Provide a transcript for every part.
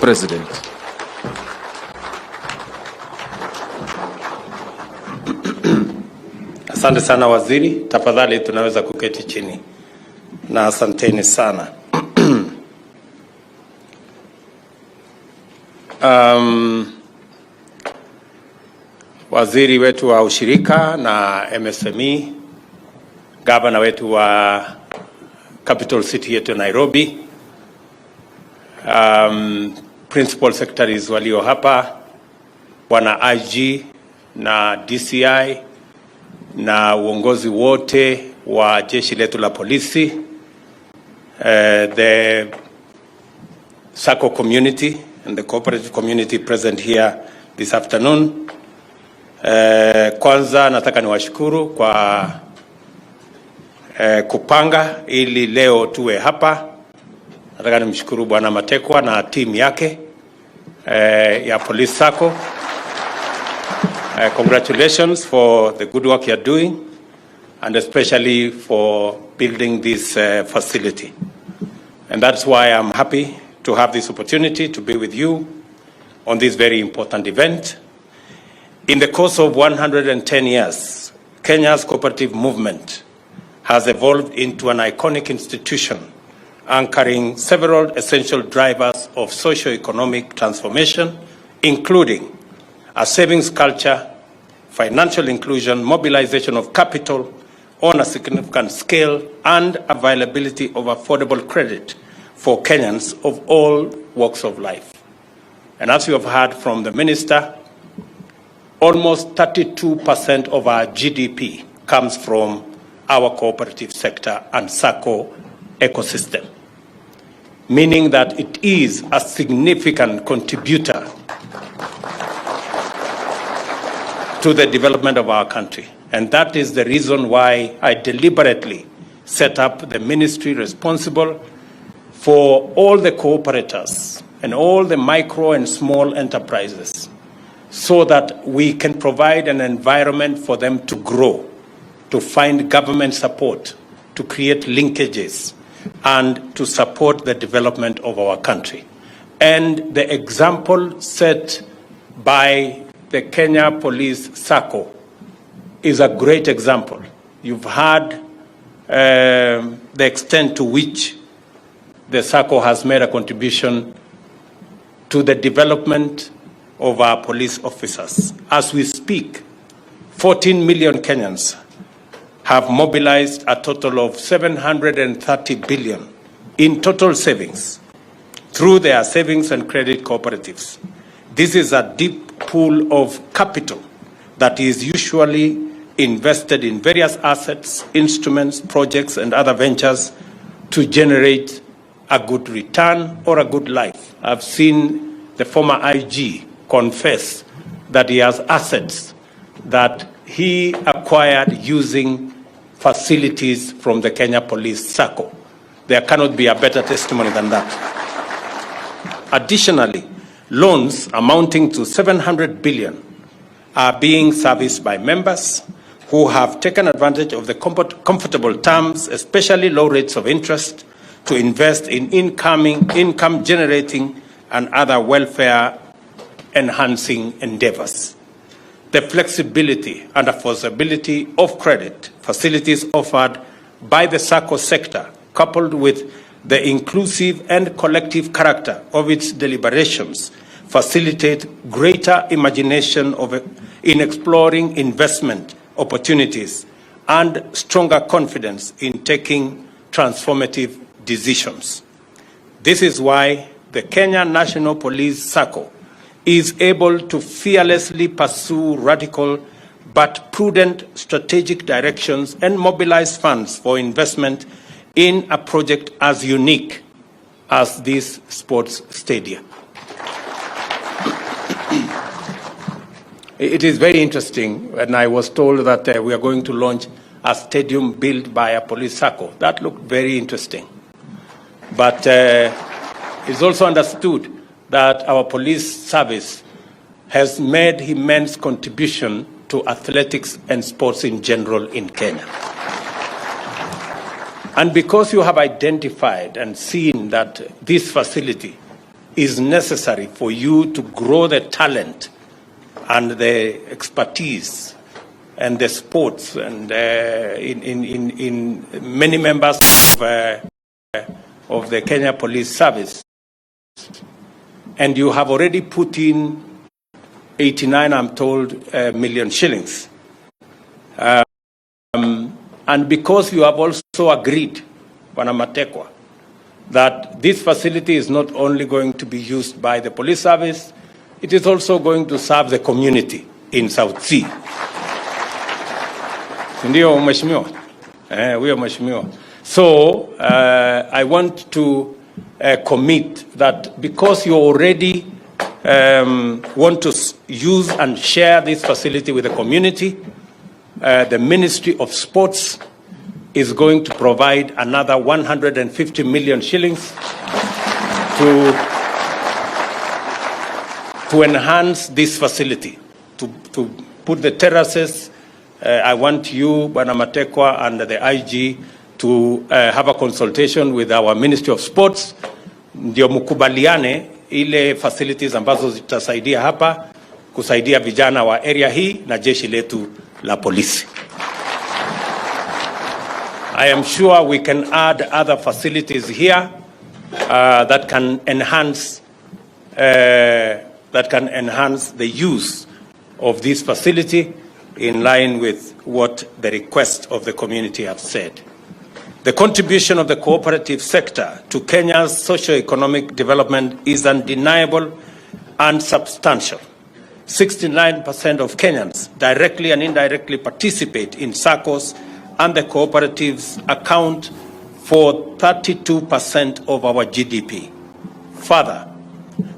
President. Asante sana waziri, tafadhali tunaweza kuketi chini. Na asanteni sana. Waziri wetu wa ushirika na MSME, gavana wetu wa capital city yetu Nairobi, principal secretaries walio hapa, wana IG na DCI na uongozi wote wa jeshi letu la polisi, the SACCO community and the cooperative community present here this afternoon. Kwanza nataka niwashukuru kwa kupanga ili leo tuwe hapa. Nataka nimshukuru Bwana Matekwa na timu yake ya Police SACCO. Congratulations for the good work you're doing, and especially for building this facility. And that's why I'm happy to have this opportunity to be with you on this very important event. In the course of 110 years, Kenya's cooperative movement has evolved into an iconic institution anchoring several essential drivers of socio-economic transformation, including a savings culture, financial inclusion, mobilization of capital on a significant scale, and availability of affordable credit for Kenyans of all walks of life. And as you have heard from the minister, almost 32% of our GDP comes from our cooperative sector and SACCO ecosystem, meaning that it is a significant contributor to the development of our country. And that is the reason why I deliberately set up the ministry responsible for all the cooperators and all the micro and small enterprises, so that we can provide an environment for them to grow, to find government support, to create linkages, and to support the development of our country. And the example set by the Kenya Police SACCO is a great example. You've heard the extent to which the SACCO has made a contribution to the development of our police officers. As we speak, 14 million Kenyans have mobilized a total of 730 billion in total savings through their savings and credit cooperatives. This is a deep pool of capital that is usually invested in various assets, instruments, projects, and other ventures to generate a good return or a good life. I've seen the former IG confess that he has assets that he acquired using facilities from the Kenya Police SACCO. There cannot be a better testimony than that. Additionally, loans amounting to 700 billion are being serviced by members who have taken advantage of the comfortable terms, especially low rates of interest, to invest in income generating and other welfare enhancing endeavors. The flexibility and affordability of credit facilities offered by the SACCO sector, coupled with the inclusive and collective character of its deliberations, facilitate greater imagination in exploring investment opportunities and stronger confidence in taking transformative decisions. This is why the Kenya National Police SACCO is able to fearlessly pursue radical but prudent strategic directions and mobilize funds for investment in a project as unique as this sports stadium. It is very interesting when I was told that we are going to launch a stadium built by a police SACCO. That looked very interesting. But it's also understood that our police service has made immense contribution to athletics and sports in general in Kenya. And because you have identified and seen that this facility is necessary for you to grow the talent and the expertise and the sports and in many members of the Kenya Police Service. And you have already put in 89, I'm told, million shillings. And because you have also agreed, Bwana Matekwa, that this facility is not only going to be used by the police service, it is also going to serve the community in South Sea. Ndio mheshimiwa? Huyo mheshimiwa. So I want to commit that because you already want to use and share this facility with the community, the Ministry of Sports is going to provide another 150 million shillings to enhance this facility, to put the terraces. I want you, Bwana Matekwa, and the IG to have a consultation with our Ministry of Sports, ndio mkubaliane ile facilities ambazo zitasaidia hapa kusaidia vijana wa area hii na jeshi letu la polisi. I am sure we can add other facilities here that can enhance the use of this facility in line with what the request of the community have said. The contribution of the cooperative sector to Kenya's socio-economic development is undeniable and substantial. 69% of Kenyans directly and indirectly participate in SACCOs, and the cooperatives account for 32% of our GDP. Further,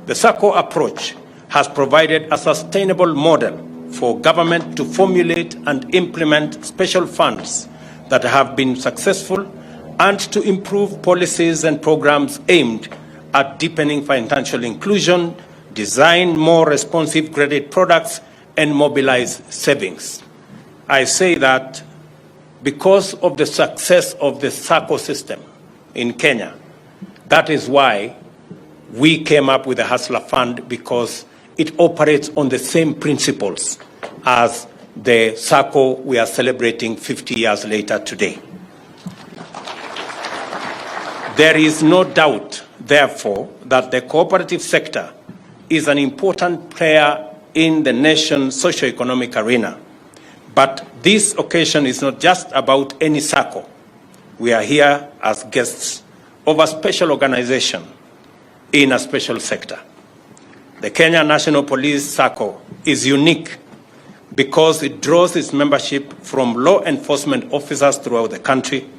the SACCO approach has provided a sustainable model for government to formulate and implement special funds that have been successful and to improve policies and programs aimed at deepening financial inclusion, design more responsive credit products, and mobilize savings. I say that because of the success of the SACCO system in Kenya, that is why we came up with the Hustler Fund, because it operates on the same principles as the SACCO we are celebrating 50 years later today. There is no doubt, therefore, that the cooperative sector is an important player in the nation's socio-economic arena. But this occasion is not just about any SACCO. We are here as guests of a special organization in a special sector. The Kenya National Police SACCO is unique because it draws its membership from law enforcement officers throughout the country.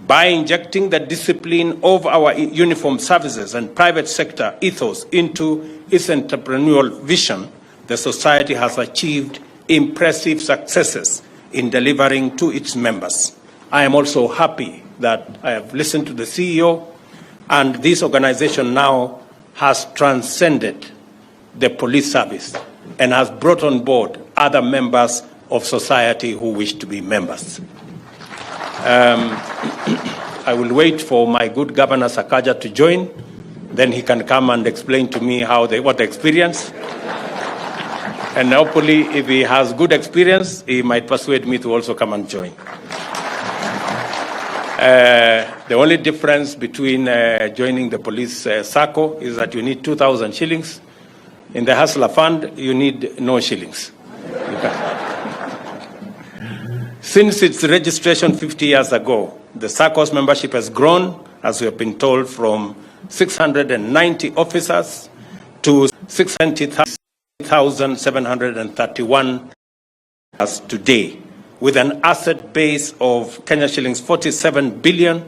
By injecting the discipline of our uniformed services and private sector ethos into its entrepreneurial vision, the society has achieved impressive successes in delivering to its members. I am also happy that I have listened to the CEO, and this organization now has transcended the police service and has brought on board other members of society who wish to be members. I will wait for my good Governor Sakaja to join, then he can come and explain to me what the experience. And hopefully, if he has good experience, he might persuade me to also come and join. The only difference between joining the police SACCO is that you need 2,000 shillings. In the Hustler Fund, you need no shillings. Since its registration 50 years ago, the SACCO's membership has grown, as we have been told, from 690 officers to 690,731 as today, with an asset base of Kenya shillings 47 billion,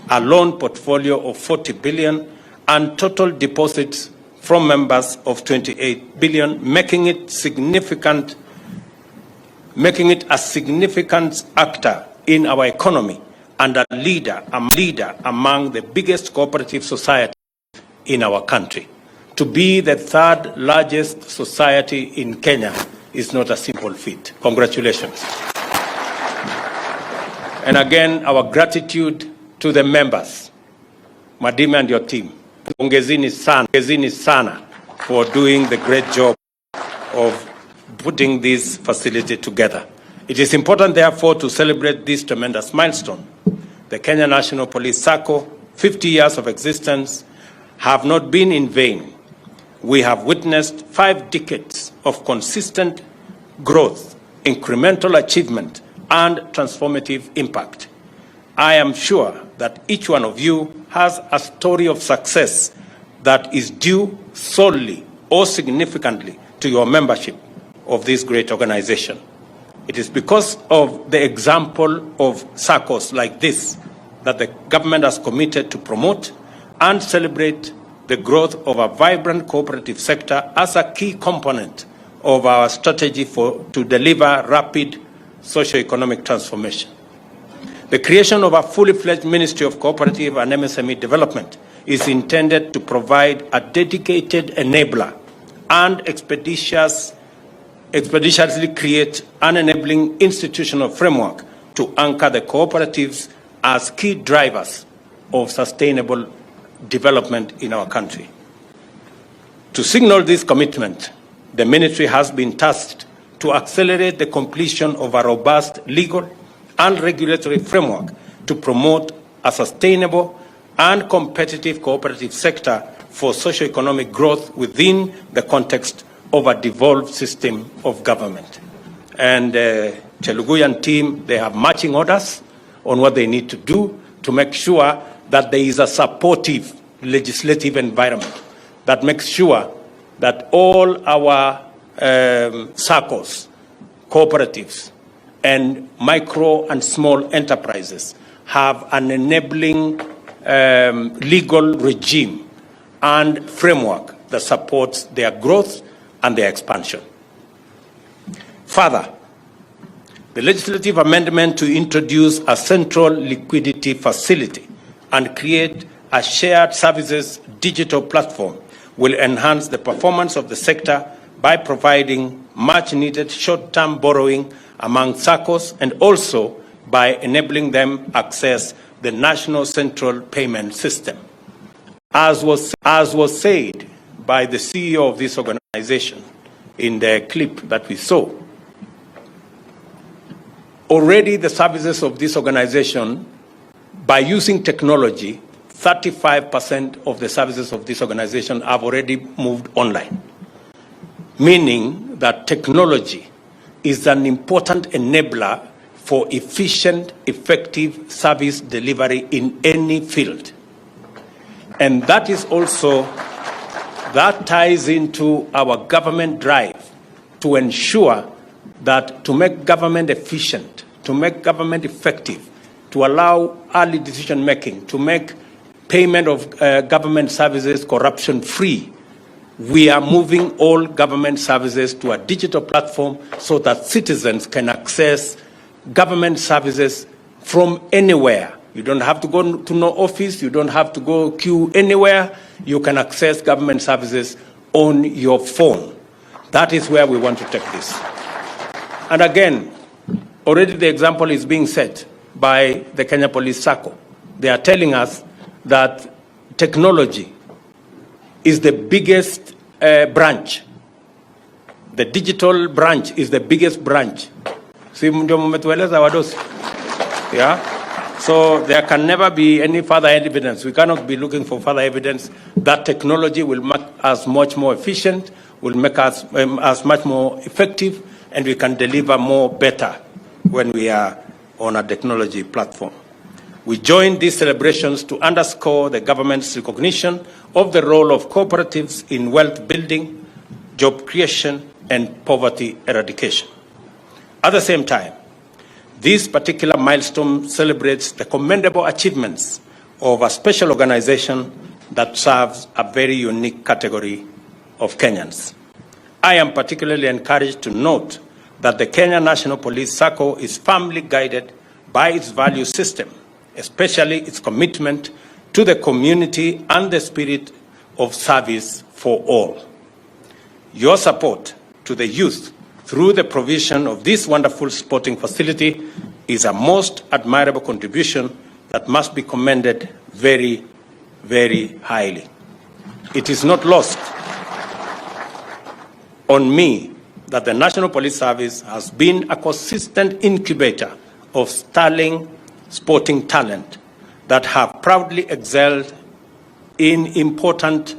a loan portfolio of 40 billion, and total deposits from members of 28 billion, making it a significant actor in our economy and a leader among the biggest cooperative societies in our country. To be the third largest society in Kenya is not a simple feat. Congratulations. And again, our gratitude to the members, Madime and your team. Pongezini sana for doing the great job of putting this facility together. It is important, therefore, to celebrate this tremendous milestone. The Kenya National Police SACCO, 50 years of existence, have not been in vain. We have witnessed 5 decades of consistent growth, incremental achievement, and transformative impact. I am sure that each one of you has a story of success that is due solely or significantly to your membership of this great organization. It is because of the example of SACCOs like this that the government has committed to promote and celebrate the growth of a vibrant cooperative sector as a key component of our strategy to deliver rapid socio-economic transformation. The creation of a fully fledged Ministry of Cooperative and MSME Development is intended to provide a dedicated enabler and expeditiously create an enabling institutional framework to anchor the cooperatives as key drivers of sustainable development in our country. To signal this commitment, the ministry has been tasked to accelerate the completion of a robust legal and regulatory framework to promote a sustainable and competitive cooperative sector for socio-economic growth within the context of a devolved system of government. And Cheluguyan team, they have marching orders on what they need to do to make sure that there is a supportive legislative environment that makes sure that all our SACCOs, cooperatives, and micro and small enterprises have an enabling legal regime and framework that supports their growth and their expansion. Further, the legislative amendment to introduce a central liquidity facility and create a shared services digital platform will enhance the performance of the sector by providing much-needed short-term borrowing among SACCOs and also by enabling them access the National Central Payment System. As was said by the CEO of this organization in the clip that we saw, already the services of this organization, by using technology, 35% of the services of this organization have already moved online, meaning that technology is an important enabler for efficient, effective service delivery in any field. And that is also, that ties into our government drive to ensure that to make government efficient, to make government effective, to allow early decision making, to make payment of government services corruption-free, we are moving all government services to a digital platform so that citizens can access government services from anywhere. You don't have to go to no office, you don't have to go queue anywhere. You can access government services on your phone. That is where we want to take this. And again, already the example is being set by the Kenya Police SACCO. They are telling us that technology is the biggest branch. The digital branch is the biggest branch. Yeah? So there can never be any further evidence. We cannot be looking for further evidence that technology will make us much more efficient, will make us much more effective, and we can deliver more better when we are on a technology platform. We join these celebrations to underscore the government's recognition of the role of cooperatives in wealth building, job creation, and poverty eradication. At the same time, this particular milestone celebrates the commendable achievements of a special organization that serves a very unique category of Kenyans. I am particularly encouraged to note that the Kenya National Police SACCO is firmly guided by its value system, especially its commitment to the community and the spirit of service for all. Your support to the youth through the provision of this wonderful sporting facility is a most admirable contribution that must be commended very, very highly. it is not lost on me that the National Police Service has been a consistent incubator of sterling sporting talent that have proudly excelled in important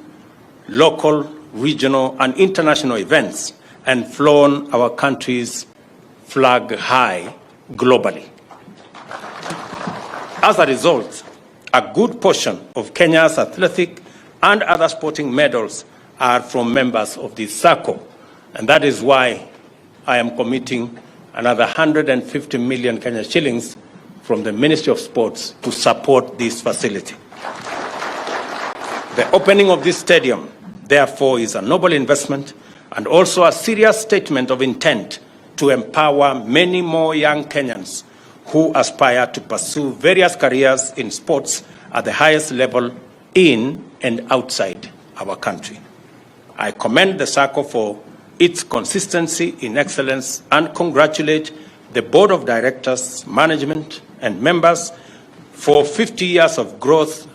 local, regional, and international events and flown our country's flag high globally. As a result, a good portion of Kenya's athletic and other sporting medals are from members of this circle, and that is why I am committing another 150 million Kenya shillings from the Ministry of Sports to support this facility. The opening of this stadium, therefore, is a noble investment and also a serious statement of intent to empower many more young Kenyans who aspire to pursue various careers in sports at the highest level in and outside our country. I commend the circle for its consistency in excellence and congratulate the Board of Directors, management, and members for 50 years of growth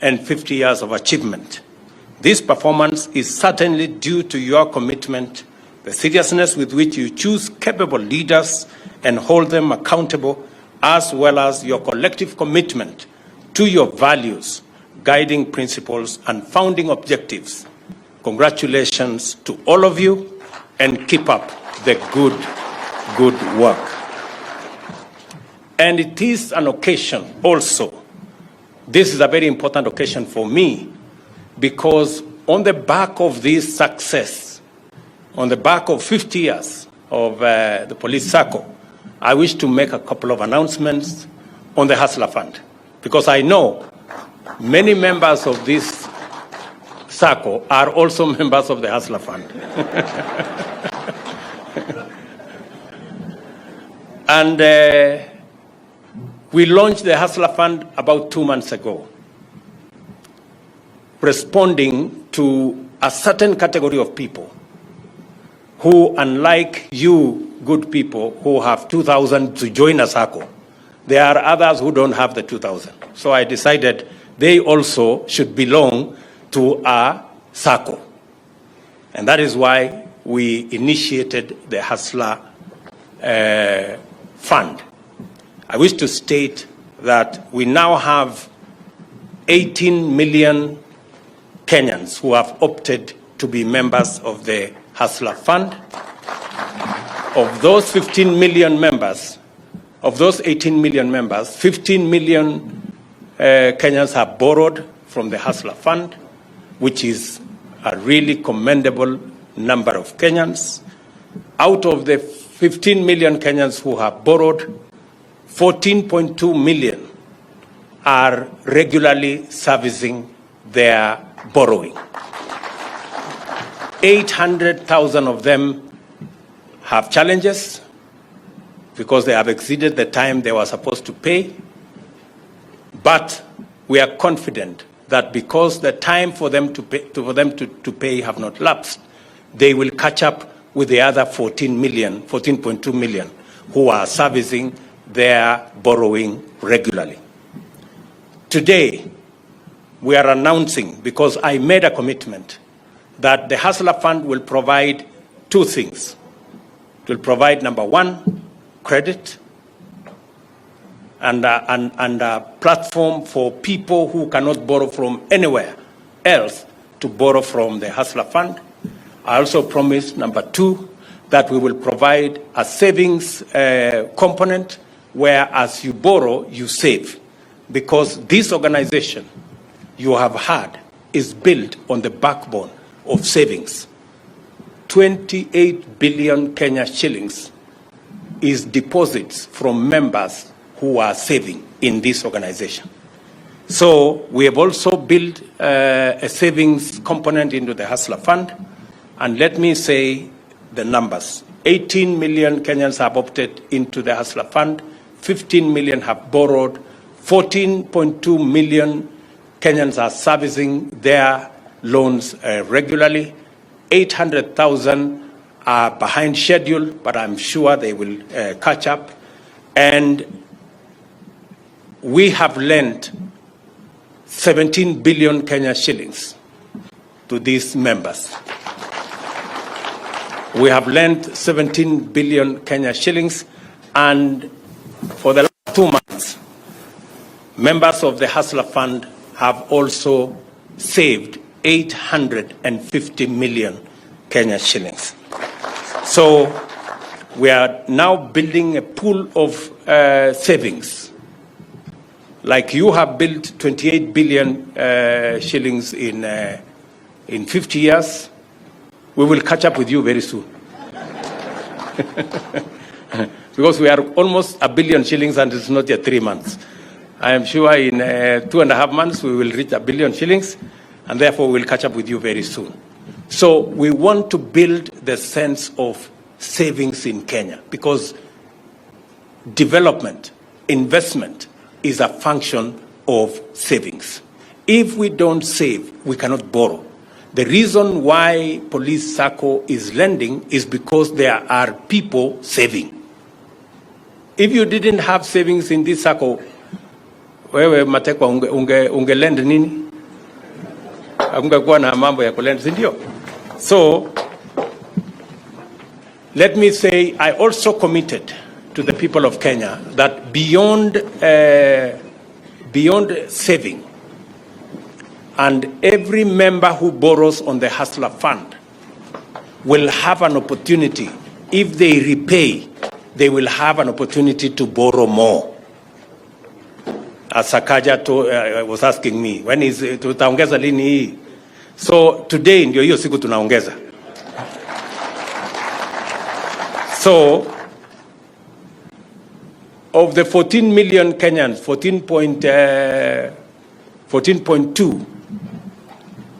and 50 years of achievement. This performance is certainly due to your commitment, the seriousness with which you choose capable leaders and hold them accountable, as well as your collective commitment to your values, guiding principles, and founding objectives. Congratulations to all of you, and keep up the good work. And it is an occasion also. This is a very important occasion for me, because on the back of this success, on the back of 50 years of the police circle, I wish to make a couple of announcements on the Hustler Fund, because I know many members of this circle are also members of the Hustler Fund. And we launched the Hustler Fund about 2 months ago, responding to a certain category of people who, unlike you good people who have 2,000 to join a circle, there are others who don't have the 2,000. So I decided they also should belong to a circle. And that is why we initiated the Hustler Fund. I wish to state that we now have 18 million Kenyans who have opted to be members of the Hustler Fund. Of those 15 million members, of those 18 million members, 15 million Kenyans have borrowed from the Hustler Fund, which is a really commendable number of Kenyans. Out of the 15 million Kenyans who have borrowed, 14.2 million are regularly servicing their borrowing. 800,000 of them have challenges because they have exceeded the time they were supposed to pay. But we are confident that because the time for them to pay have not lapsed, they will catch up with the other 14.2 million who are servicing their borrowing regularly. Today, we are announcing, because I made a commitment, that the Hustler Fund will provide two things. It will provide, number one, credit and a platform for people who cannot borrow from anywhere else to borrow from the Hustler Fund. I also promised, number two, that we will provide a savings component where as you borrow, you save. Because this organization, you have heard, is built on the backbone of savings. 28 billion Kenya shillings is deposits from members who are saving in this organization. So we have also built a savings component into the Hustler Fund. And let me say the numbers. 18 million Kenyans have opted into the Hustler Fund. 15 million have borrowed. 14.2 million Kenyans are servicing their loans regularly. 800,000 are behind schedule, but I'm sure they will catch up. And we have lent 17 billion Kenya shillings to these members. We have lent 17 billion Kenya shillings, and for the last 2 months, members of the Hustler Fund have also saved 850 million Kenya shillings. So we are now building a pool of savings. Like you have built 28 billion shillings in 50 years, we will catch up with you very soon. Because we are almost 1 billion shillings and it's not yet 3 months. I am sure in 2.5 months we will reach 1 billion shillings, and therefore we will catch up with you very soon. So we want to build the sense of savings in Kenya, because development, investment is a function of savings. If we don't save, we cannot borrow. The reason why Police Sacco is lending is because there are people saving. If you didn't have savings in this Sacco, wewe matekwa ungelend nini? Ungekuwa na mambo ya kulend, si ndio? So let me say, I also committed to the people of Kenya that beyond saving, and every member who borrows on the Hustler Fund will have an opportunity. If they repay, they will have an opportunity to borrow more. As Sakaja was asking me, when is tutaongeza lini hii? So today ndio hiyo siku tunaongeza. So of the 14 million Kenyans, 14.2,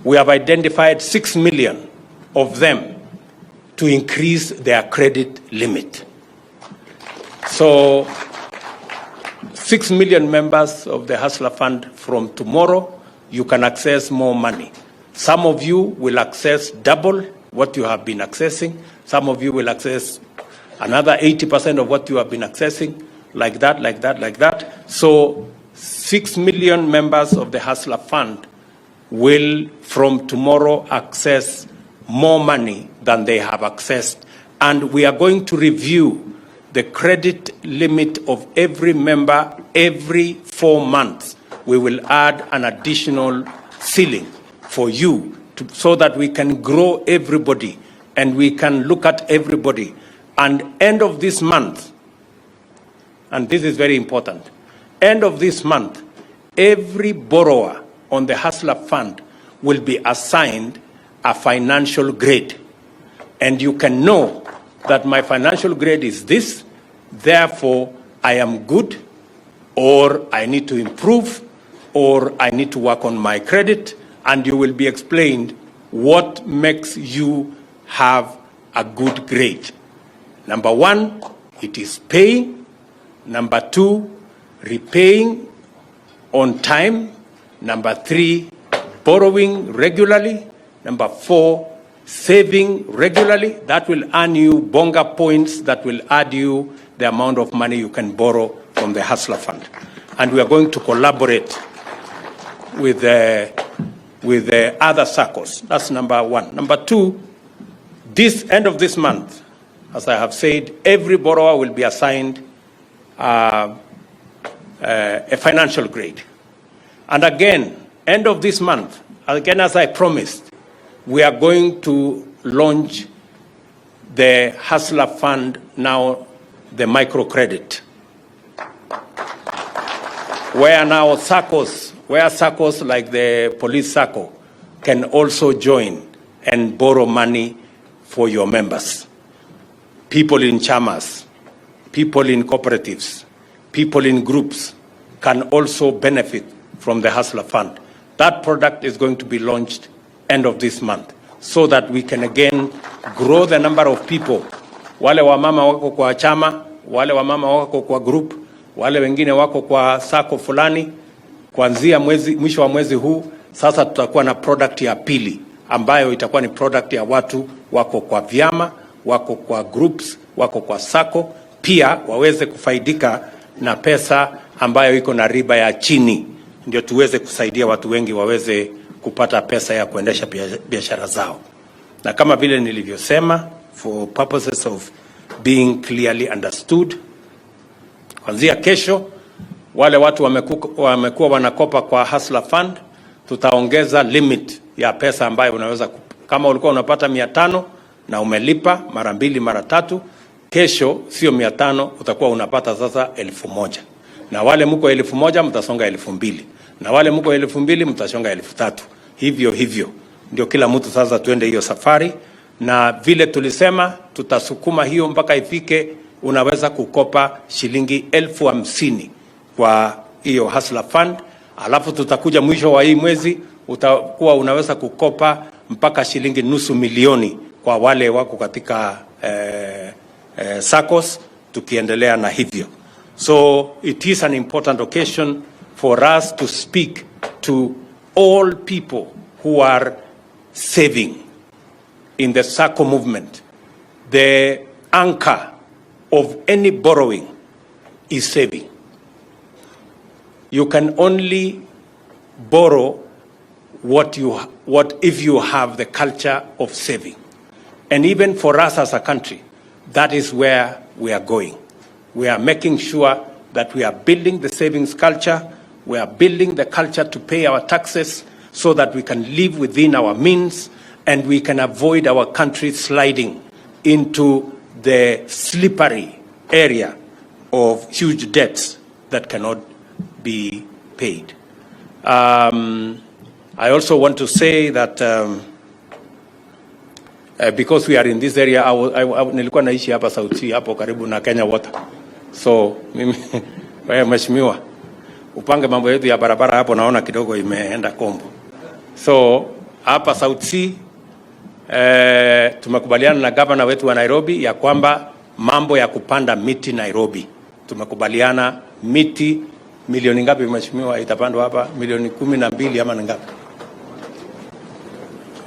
we have identified 6 million of them to increase their credit limit. So 6 million members of the Hustler Fund, from tomorrow, you can access more money. Some of you will access double what you have been accessing. Some of you will access another 80% of what you have been accessing, like that, like that, like that. So 6 million members of the Hustler Fund will, from tomorrow, access more money than they have accessed. And we are going to review the credit limit of every member every 4 months. We will add an additional ceiling for you so that we can grow everybody and we can look at everybody. And end of this month, and this is very important, end of this month, every borrower on the Hustler Fund will be assigned a financial grade. And you can know that my financial grade is this, therefore I am good, or I need to improve, or I need to work on my credit, and you will be explained what makes you have a good grade. Number 1, it is paying. Number 2, repaying on time. Number 3, borrowing regularly. Number 4, saving regularly. That will earn you bonga points that will add you the amount of money you can borrow from the Hustler Fund. And we are going to collaborate with the other SACCOs. That's number 1. Number 2, this end of this month, as I have said, every borrower will be assigned a financial grade. And again, end of this month, again, as I promised, we are going to launch the Hustler Fund now, the microcredit, where now SACCOs like the Police Sacco can also join and borrow money for your members. People in chamas, people in cooperatives, people in groups can also benefit from the Hustler Fund. That product is going to be launched end of this month, so that we can again grow the number of people. Wale wamama wako kwa chama, wale wamama wako kwa group, wale wengine wako kwa sako fulani. Kuanzia mwisho wa mwezi huu, sasa tutakuwa na product ya pili, ambayo itakuwa ni product ya watu wako kwa vyama, wako kwa groups, wako kwa sako, pia waweze kufaidika na pesa ambayo iko na riba ya chini, ndio tuweze kusaidia watu wengi waweze kupata pesa ya kuendesha biashara zao. Na kama vile nilivyosema, for purposes of being clearly understood, kuanzia kesho wale watu wamekuwa wanakopa kwa Hustler Fund, tutaongeza limit ya pesa ambayo unaweza, kama ulikuwa unapata 500 na umelipa mara 2 mara 3, kesho sio 500, utakuwa unapata sasa 1000. Na wale mko 1000 mtasonga 2000. Na wale mko 2000 mtasonga 3000. Hivyo ndio kila mtu sasa tuende hiyo safari, na vile tulisema tutasukuma hiyo mpaka ifike unaweza kukopa shilingi 50,000 kwa hiyo Hustler Fund. Alafu tutakuja mwisho wa hii mwezi utakuwa unaweza kukopa mpaka shilingi $500,000 kwa wale wako katika SACCOS, tukiendelea na hivyo. So it is an important occasion for us to speak to all people who are saving in the SACCO movement. The anchor of any borrowing is saving. You can only borrow what if you have the culture of saving. And even for us as a country, that is where we are going. We are making sure that we are building the savings culture. We are building the culture to pay our taxes so that we can live within our means and we can avoid our country sliding into the slippery area of huge debts that cannot be paid. I also want to say that because we are in this area, nilikuwa naishi hapa Sauti, hapo karibu na Kenya Water. So mimi mheshimiwa, upange mambo yetu ya barabara hapo, naona kidogo imeenda kombo. So hapa Sauti tumekubaliana na governor wetu wa Nairobi ya kwamba mambo ya kupanda miti Nairobi, tumekubaliana miti milioni ngapi mheshimiwa itapandwa hapa? Milioni 12 ama ngapi?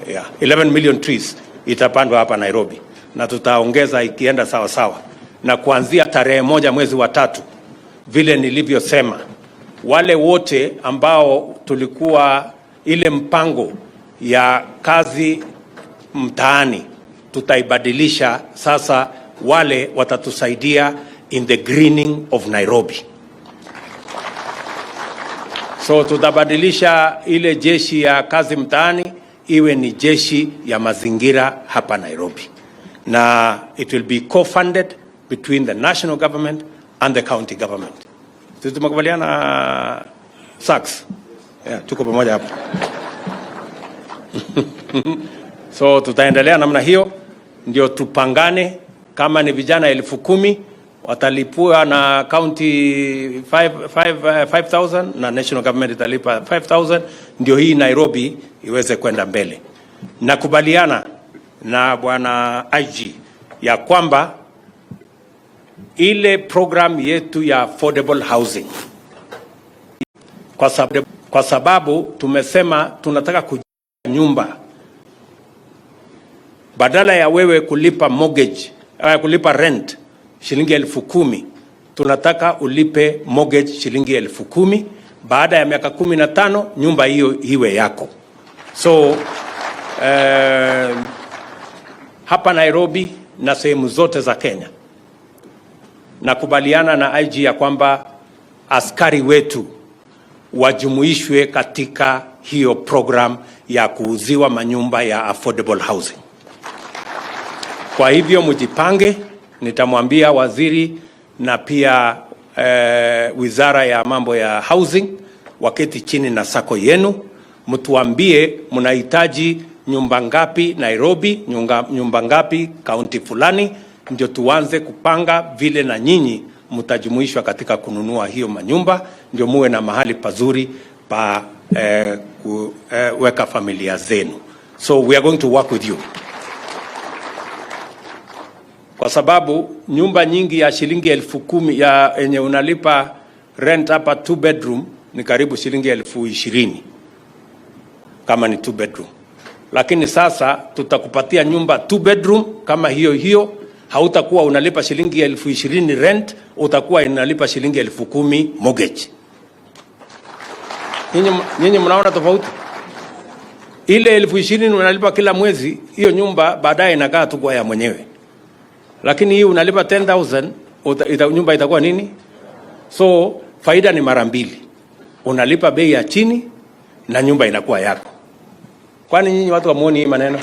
Yeah, 11 million trees itapandwa hapa Nairobi, na tutaongeza ikienda sawa sawa. Na kuanzia tarehe 1 mwezi wa 3, vile nilivyosema, wale wote ambao tulikuwa ile mpango ya kazi mtaani tutaibadilisha sasa, wale watatusaidia in the greening of Nairobi. So tutabadilisha ile jeshi ya kazi mtaani iwe ni jeshi ya mazingira hapa Nairobi. Na it will be co-funded between the national government and the county government. Tumekubaliana SACS. Yeah, tuko pamoja hapa. So tutaendelea namna hiyo, ndio tupangane. Kama ni vijana 10,000 watalipua na county 5,000 na national government italipa 5,000, ndio hii Nairobi iweze kwenda mbele. Nakubaliana na bwana IG ya kwamba ile program yetu ya affordable housing, kwa sababu tumesema tunataka kujenga nyumba, badala ya wewe kulipa mortgage, kulipa rent shilingi 10,000, tunataka ulipe mortgage shilingi 10,000. Baada ya miaka 15 nyumba hiyo iwe yako. So hapa Nairobi na sehemu zote za Kenya, nakubaliana na IG ya kwamba askari wetu wajumuishwe katika hiyo program ya kuuziwa manyumba ya affordable housing. Kwa hivyo mjipange, nitamwambia waziri na pia wizara ya mambo ya housing waketi chini na SACCO yenu, mtuambie mnahitaji nyumba ngapi Nairobi, nyumba ngapi kaunti fulani, ndio tuanze kupanga vile na nyinyi mtajumuishwa katika kununua hiyo manyumba, ndio muwe na mahali pazuri pa kuweka familia zenu. So we are going to work with you. Kwa sababu nyumba nyingi ya shilingi 10,000 ya enye unalipa rent hapa 2 bedroom ni karibu shilingi 20,000 kama ni 2 bedroom. Lakini sasa tutakupatia nyumba 2 bedroom kama hiyo, hautakuwa unalipa shilingi 20,000 rent, utakuwa unalipa shilingi 10,000 mortgage. Nyinyi mnaona tofauti? Ile 20,000 unalipa kila mwezi, hiyo nyumba baadaye inakaa tu kwa ya mwenyewe. Lakini hii unalipa 10,000, nyumba itakuwa nini? So faida ni mara mbili. Unalipa bei ya chini na nyumba inakuwa yako. Kwani nyinyi watu wamuoni hii maneno?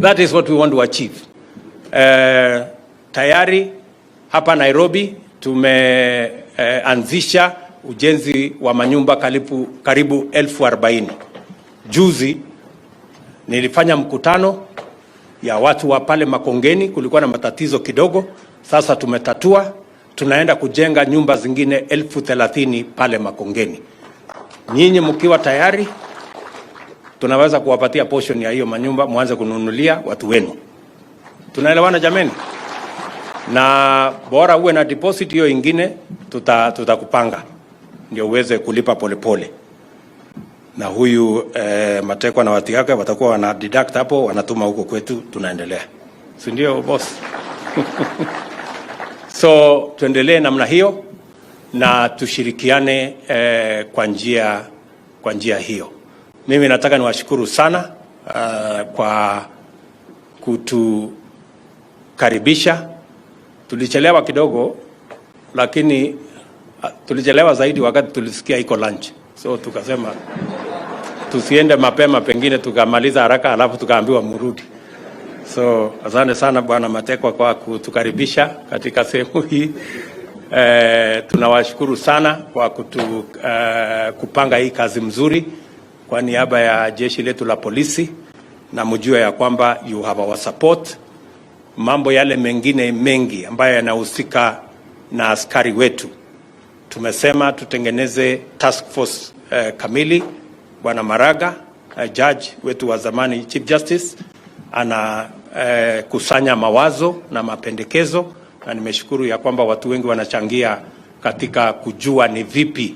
That is what we want to achieve. Tayari hapa Nairobi tumeanzisha ujenzi wa manyumba karibu 40,000. Juzi nilifanya mkutano ya watu wa pale Makongeni, kulikuwa na matatizo kidogo, sasa tumetatua, tunaenda kujenga nyumba zingine 30,000 pale Makongeni. Nyinyi mkiwa tayari, tunaweza kuwapatia portion ya hiyo manyumba, muanze kununulia watu wenu. Tunaelewana jameni? Na bora uwe na deposit hiyo ingine, tutakupanga ndio uweze kulipa polepole. Na huyu Matekwa na watu yake watakuwa wana deduct hapo, wanatuma huko kwetu, tunaendelea. Si ndio boss? So tuendelee namna hiyo na tushirikiane kwa njia hiyo. Mimi nataka niwashukuru sana kwa kutukaribisha. Tulichelewa kidogo, lakini tulichelewa zaidi wakati tulisikia iko lunch. So tukasema tusiende mapema, pengine tukamaliza haraka alafu tukaambiwa murudi. So asante sana Bwana Matekwa kwa kutukaribisha katika sehemu hii. Tunawashukuru sana kwa kupanga hii kazi mzuri kwa niaba ya jeshi letu la polisi, na mjue ya kwamba you have our support. Mambo yale mengine mengi ambayo yanahusika na askari wetu, tumesema tutengeneze task force kamili. Bwana Maraga, judge wetu wa zamani, Chief Justice, ana kusanya mawazo na mapendekezo, na nimeshukuru ya kwamba watu wengi wanachangia katika kujua ni vipi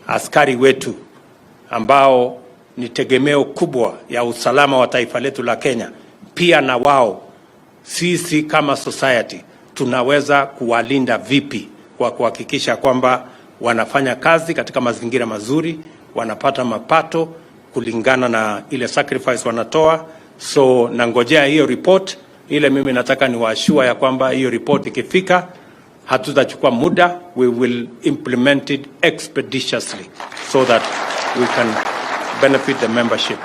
askari wetu ambao ni tegemeo kubwa ya usalama wa taifa letu la Kenya, pia na wao sisi kama society tunaweza kuwalinda vipi kwa kuhakikisha kwamba wanafanya kazi katika mazingira mazuri, wanapata mapato kulingana na ile sacrifice wanatoa. So nangojea hiyo report. Ile mimi nataka ni waashua ya kwamba hiyo report ikifika, hatutachukua muda, we will implement it expeditiously so that we can benefit the membership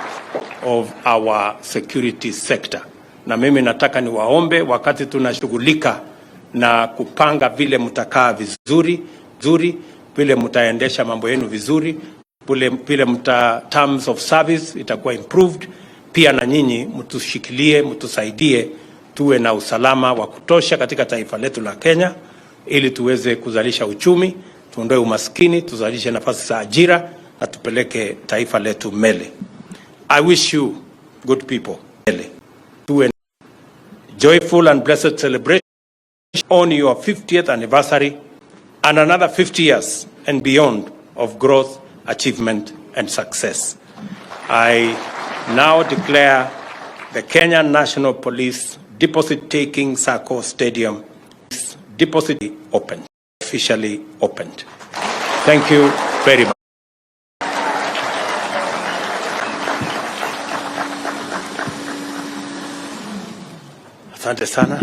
of our security sector. Na mimi nataka ni waombe, wakati tunashughulika na kupanga vile mtakaa vizuri, vile mtaendesha mambo yenu vizuri, vile terms of service itakuwa improved, pia na nyinyi mtushikilie, mtusaidie tuwe na usalama wa kutosha katika taifa letu la Kenya, ili tuweze kuzalisha uchumi, tuondoe umaskini, tuzalishe nafasi za ajira, na tupeleke taifa letu mbele. I wish you, good people, to a joyful and blessed celebration on your 50th anniversary and another 50 years and beyond of growth, achievement and success. I now declare the Kenya National Police Deposit Taking Sacco Stadium deposit open, officially opened. Thank you very much. Asante sana.